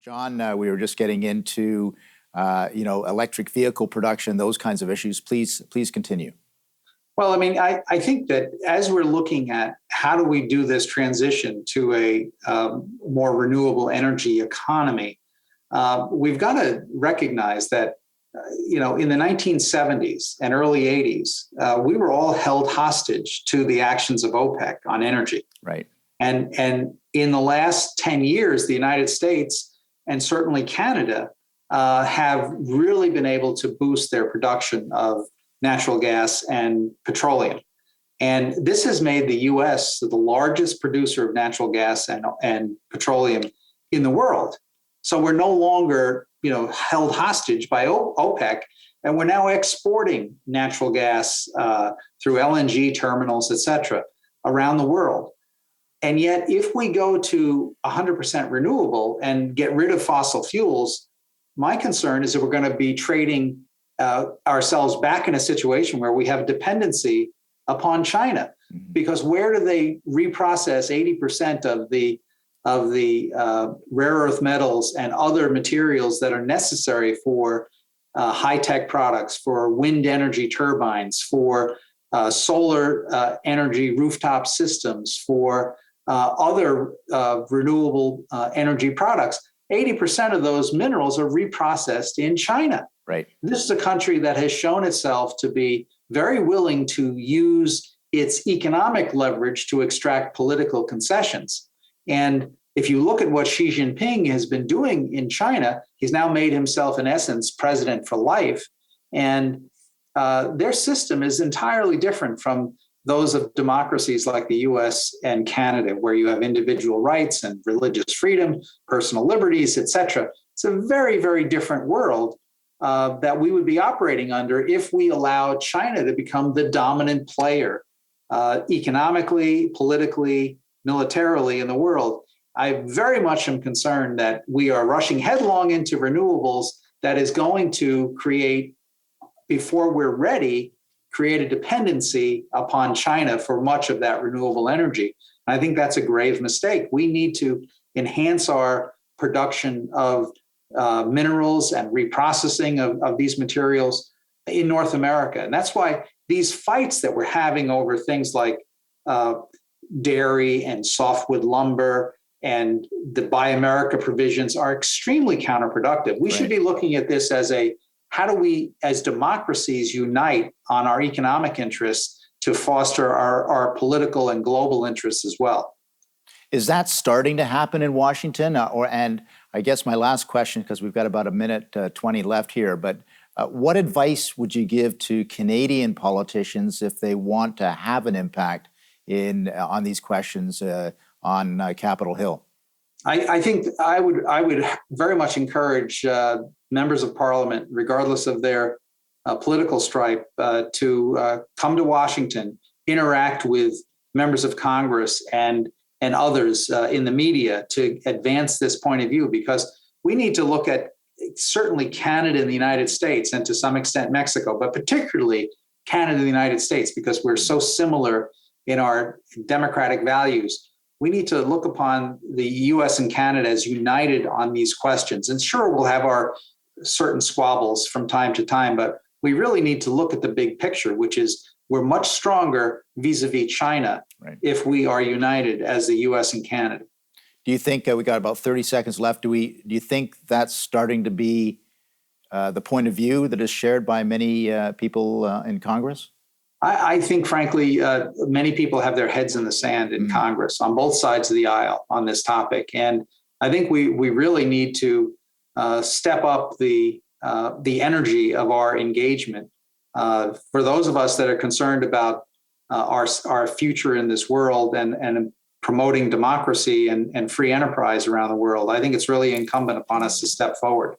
John, we were just getting into, electric vehicle production, those kinds of issues. Please continue. Well, I mean, I think that as we're looking at how do we do this transition to a more renewable energy economy, we've got to recognize that, in the 1970s and early 80s, we were all held hostage to the actions of OPEC on energy. Right. And in the last 10 years, the United States and certainly Canada have really been able to boost their production of natural gas and petroleum. And this has made the U.S. the largest producer of natural gas and petroleum in the world. So we're no longer, held hostage by OPEC, and we're now exporting natural gas through LNG terminals, et cetera, around the world. And yet, if we go to 100% renewable and get rid of fossil fuels, my concern is that we're going to be trading ourselves back in a situation where we have dependency upon China, because where do they reprocess 80% of the rare earth metals and other materials that are necessary for high-tech products, for wind energy turbines, for solar energy rooftop systems, for other renewable energy products? 80% of those minerals are reprocessed in China. Right. This is a country that has shown itself to be very willing to use its economic leverage to extract political concessions. And if you look at what Xi Jinping has been doing in China, he's now made himself, in essence, president for life. And their system is entirely different from those of democracies like the US and Canada, where you have individual rights and religious freedom, personal liberties, et cetera. It's a very, very different world that we would be operating under if we allowed China to become the dominant player economically, politically, militarily in the world. I very much am concerned that we are rushing headlong into renewables that is going to create, before we're ready, create a dependency upon China for much of that renewable energy. And I think that's a grave mistake. We need to enhance our production of minerals and reprocessing of these materials in North America. And that's why these fights that we're having over things like dairy and softwood lumber and the Buy America provisions are extremely counterproductive. We should be looking at this as how do we, as democracies, unite on our economic interests to foster our political and global interests as well? Is that starting to happen in Washington? And I guess my last question, because we've got about a minute 20 left here, but what advice would you give to Canadian politicians if they want to have an impact on these questions on Capitol Hill? I think I would very much encourage members of Parliament, regardless of their political stripe, to come to Washington, interact with members of Congress and others in the media to advance this point of view, because we need to look at certainly Canada and the United States, and to some extent Mexico, but particularly Canada and the United States, because we're so similar in our democratic values. We need to look upon the US and Canada as united on these questions. And sure, we'll have our certain squabbles from time to time, but we really need to look at the big picture, which is we're much stronger vis-a-vis China if we are united as the US and Canada. Do you think, we got about 30 seconds left, do you think that's starting to be the point of view that is shared by many people in Congress? I think, frankly, many people have their heads in the sand in Congress on both sides of the aisle on this topic. And I think we really need to step up the energy of our engagement. For those of us that are concerned about our future in this world and promoting democracy and free enterprise around the world, I think it's really incumbent upon us to step forward.